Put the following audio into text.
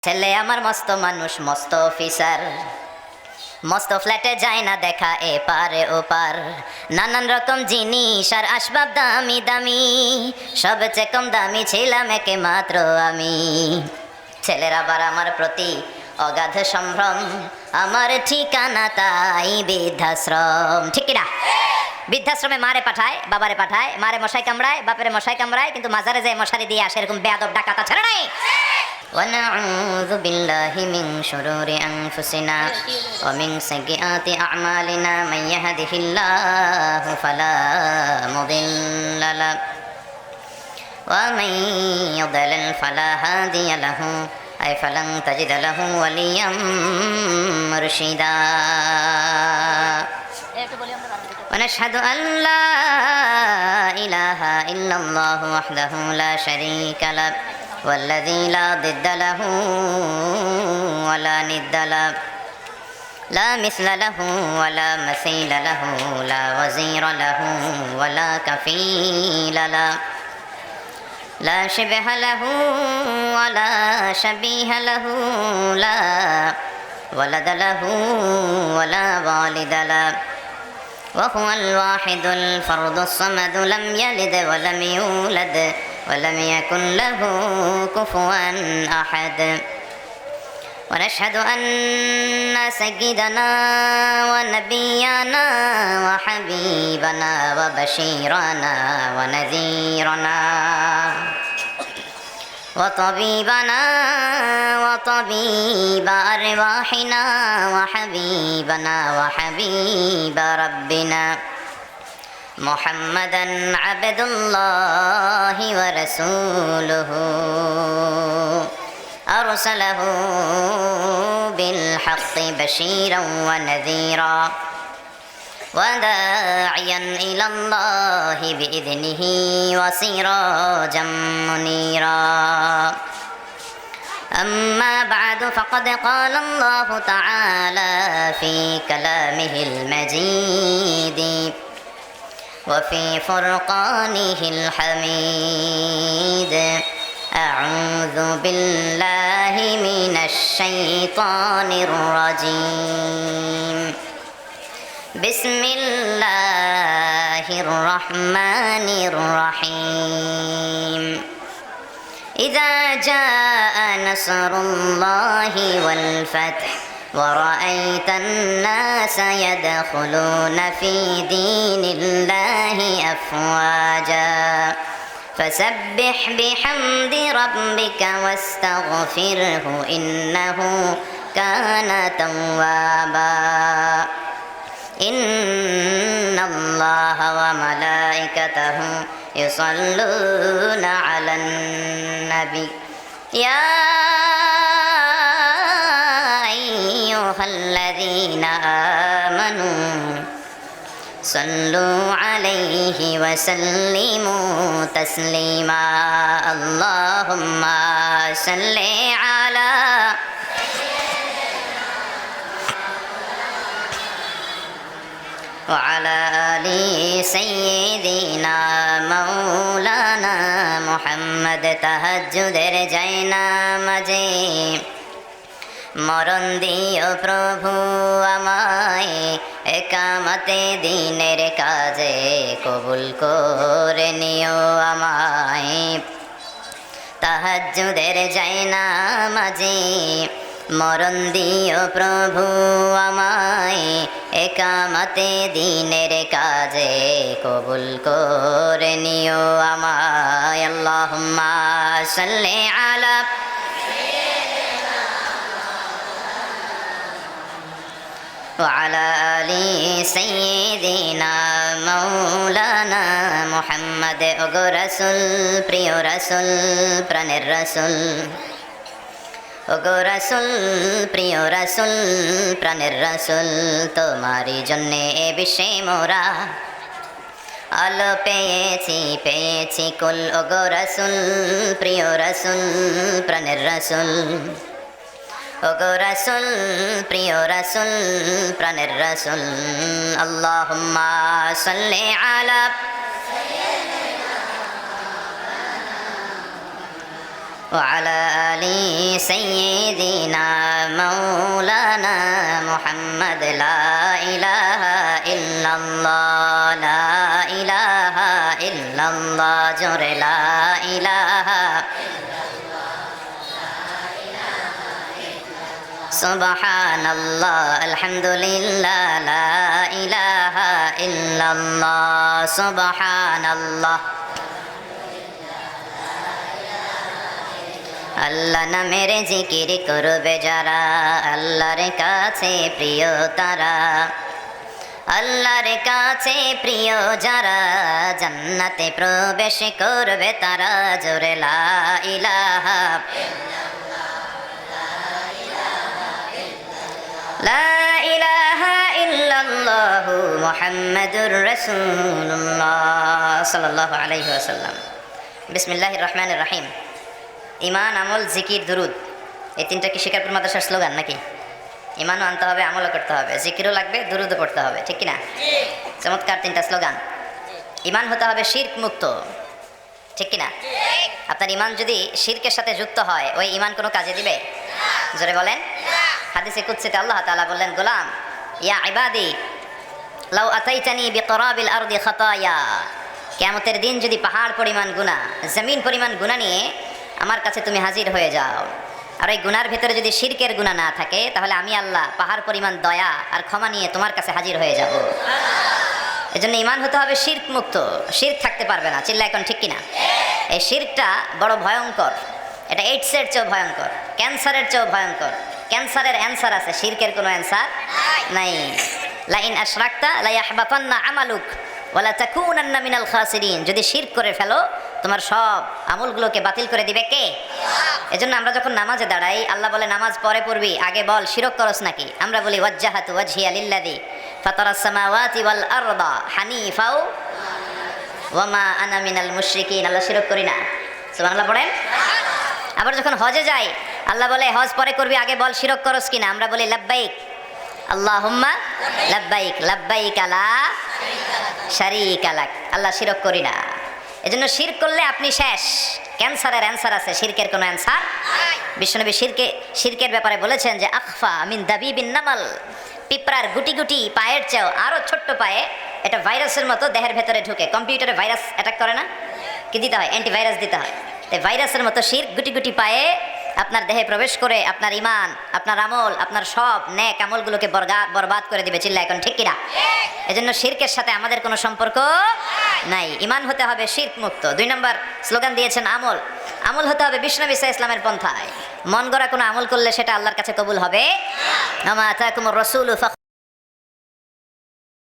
ছেলে আমার মস্ত মানুষ, মস্ত অফিসার, মস্ত ফ্ল্যাটে যায় না দেখা এপারে ওপার। নানান রকম জিনিস আর আসবাব দামি দামি, সবচেয়ে কম দামি ছিলাম একে মাত্র আমি। ছেলের আবার আমার প্রতি অগাধ সম্ভ্রম, আমার ঠিকানা তাই বৃদ্ধাশ্রম। ঠিক কিনা? বৃদ্ধাশ্রমে মারে পাঠায়, বাবারে পাঠায়, মারে মশাই কামড়ায়, বাপেরে মশাই কামড়ায়, কিন্তু মাজারে যায় মশারি দিয়ে আসে, এরকম বেয়াদব ডাকাতা ছেড়ে নাই। ونعوذ بالله من شرور أنفسنا ومن سيئات أعمالنا من يهده الله فلا مضل له ومن يضلل فلا هادي له أي فلن تجد له وليا مرشدا ونشهد أن لا إله إلا الله وحده لا شريك له والذي لا ضد له ولا ند له لا مثل له ولا مثيل له لا وزير له ولا كفيل له لا شبه له ولا شبيه له لا ولد له ولا والد له وهو الواحد الفرد الصمد لم يلد ولم يولد ولم يكن له كفوا أحد ونشهد أن سيدنا ونبينا وحبيبنا وبشيرنا ونذيرنا وطبيبنا وطبيب أرواحنا وحبيبنا وحبيب ربنا محمدا عبد الله ورسوله أرسله بالحق بشيرا ونذيرا وداعيا إلى الله بإذنه وسراجا منيرا أما بعد فقد قال الله تعالى في كلامه المجيد وفي فرقانه الحميد أعوذ بالله من الشيطان الرجيم بسم الله الرحمن الرحيم إذا جاء نصر الله والفتح ورأيت الناس يدخلون في دين الله أفواجا فسبح بحمد ربك واستغفره إنه كان توابا إن الله وملائكته يصلون على النبي يا أيها الذين آمنوا صلوا عليه وسلموا تسليما اللهم صل على وعلى آل سيدنا مولانا محمد তাহাজ্জুদের জায়নামাজে মরণ দিও প্রভু আমায় একামতে দিনের কাজে কবুল করে নিও আমায় তাহাজ্জুদের জায়নামাজে মরণ দিও প্রভু আমায় একামতে দিনের কাজে কবুল করে নিও আমায় আল্লাহুম্মা সাল্লি আলা وعلى آل سيدنا مولانا محمد ওগো রাসূল প্রিয় রাসূল প্রাণের রাসূল ওগো রাসূল প্রিয় রাসূল প্রাণের রাসূল তোমারই জন্যে এ বিশ্বে মোরা আলো পেয়েছি কুল ওগো রাসূল প্রিয় রাসূল প্রাণের রাসূল ওগো রাসূল প্রিয় রাসূল প্রাণের রাসূল আল্লাহুম্মা সাল্লি আলা وعلى آل سيدنا مولانا محمد لا إله إلا الله لا إله إلا الله جور لا إله سبحان الله الحمد لله لا إله إلا الله سبحان الله আল্লাহ নামের জিকির করবে যারা আল্লাহর কাছে প্রিয় তারা আল্লাহর কাছে প্রিয় যারা জান্নাতে প্রবেশ করবে তারা জোরে লা ইলাহা লা ইলাহা ইল্লাল্লাহ মুহাম্মাদুর রাসূলুল্লাহ সাল্লাল্লাহু আলাইহি ওয়াসাল্লাম। বিসমিল্লাহির রহমানির রহিম। ইমান, আমল, জিকির, দুরুদ, এই তিনটা কি শিকারপুর মাদ্রাসার স্লোগান নাকি? ইমানও আনতে হবে, আমলও করতে হবে, জিকিরও লাগবে, দুরুদও পড়তে হবে, ঠিক কিনা? চমৎকার তিনটা স্লোগান। ইমান হতে হবে শিরক মুক্ত, ঠিক কিনা? আপনার ইমান যদি শিরকের সাথে যুক্ত হয়, ওই ইমান কোনো কাজে দিবে? জোরে বলেন। হাদিসে কুদসিতে আল্লাহ তাআলা বললেন, গোলাম ইয়া ইবাদি লাউ আতাইতানি বিকরাবিল আরদি খাতায়া, কিয়ামতের দিন যদি পাহাড় পরিমাণ গুনাহ, জমিন পরিমাণ গুনাহ নিয়ে আমার কাছে তুমি হাজির হয়ে যাও, আর ওই গুনার ভিতরে যদি শিরকের গুনাহ না থাকে, তাহলে আমি আল্লাহ পাহাড় পরিমাণ দয়া আর ক্ষমা নিয়ে তোমার কাছে হাজির হয়ে যাব। এজন্য ইমান হতে হবে শিরক মুক্ত, শিরক থাকতে পারবে না। চিল্লা এখন, ঠিক কিনা? এই শিরকটা বড় ভয়ঙ্কর, এটা এইডসের চেয়েও ভয়ঙ্কর, ক্যান্সারের চেয়েও ভয়ঙ্কর। ক্যান্সারের অ্যান্সার আছে, শিরকের কোনো অ্যান্সার নাই। লা ইন আশরাকতা লা ইয়াহবাতান্না আমালুক ওয়া লা তাকুনান্না মিনাল খাসিরিন। যদি শিরক করে ফেলো, তোমার সব আমলগুলোকে বাতিল করে দিবে কে? এজন্য আমরা যখন নামাজে দাঁড়াই, আল্লাহ বলে নামাজ পরে পড়বি, আগে বল শিরক করস নাকি? আমরা বলি ওয়াজ্জাহাতু ওয়াজহিয়া লিল্লাযী ফাতারাস সামাওয়াতি ওয়াল আরদা হানিফা ওয়া মা আনা মিনাল মুশরিকিন। আল্লাহ শিরক করি না, সুবহানাল্লাহ পড়েন। আবার যখন হজে যাই, আল্লাহ বলে হজ পরে করবি, আগে বল শিরক করস কিনা? আমরা বলি লাব্বাইক আল্লাহুম্মা লাব্বাইক লাব্বাইক লা শারীকা লাক। আল্লাহ শিরক করি না। এজন্য শিরক করলে আপনি শেষ। ক্যান্সারের অ্যান্সার আছে, শিরকের কোনো অ্যান্সার। বিশ্বনবী শিরকের ব্যাপারে বলেছেন যে আখফা মিন দাবিবিন নামাল, পিঁপড়ার গুটি গুটি পায়ের চেয়েও আরো ছোট্ট পায়ে, এটা ভাইরাসের মতো দেহের ভেতরে ঢুকে। কম্পিউটারে ভাইরাস অ্যাটাক করে না, কি দিতে হয়? অ্যান্টিভাইরাস দিতে হয়। তাই ভাইরাসের মতো শিরক গুটি গুটি পায়ে আপনার দেহে প্রবেশ করে আপনার ইমান, আপনার আমল, আপনার সব নেক আমলগুলোকে বরবাদ করে দিবে। চিল্লা এখন, ঠিক কিনা? এজন্য শিরকের সাথে আমাদের কোনো সম্পর্ক নাই। ইমান হতে হবে শিরক মুক্ত। 2 নম্বর স্লোগান দিয়েছেন আমল। আমল হতে হবে বিষ্ণু ঈসা ইসলামের পন্থায়। মন গড়া কোনো আমল করলে সেটা আল্লাহর কাছে কবুল হবে না। আমা আতাকুমুর রাসূলু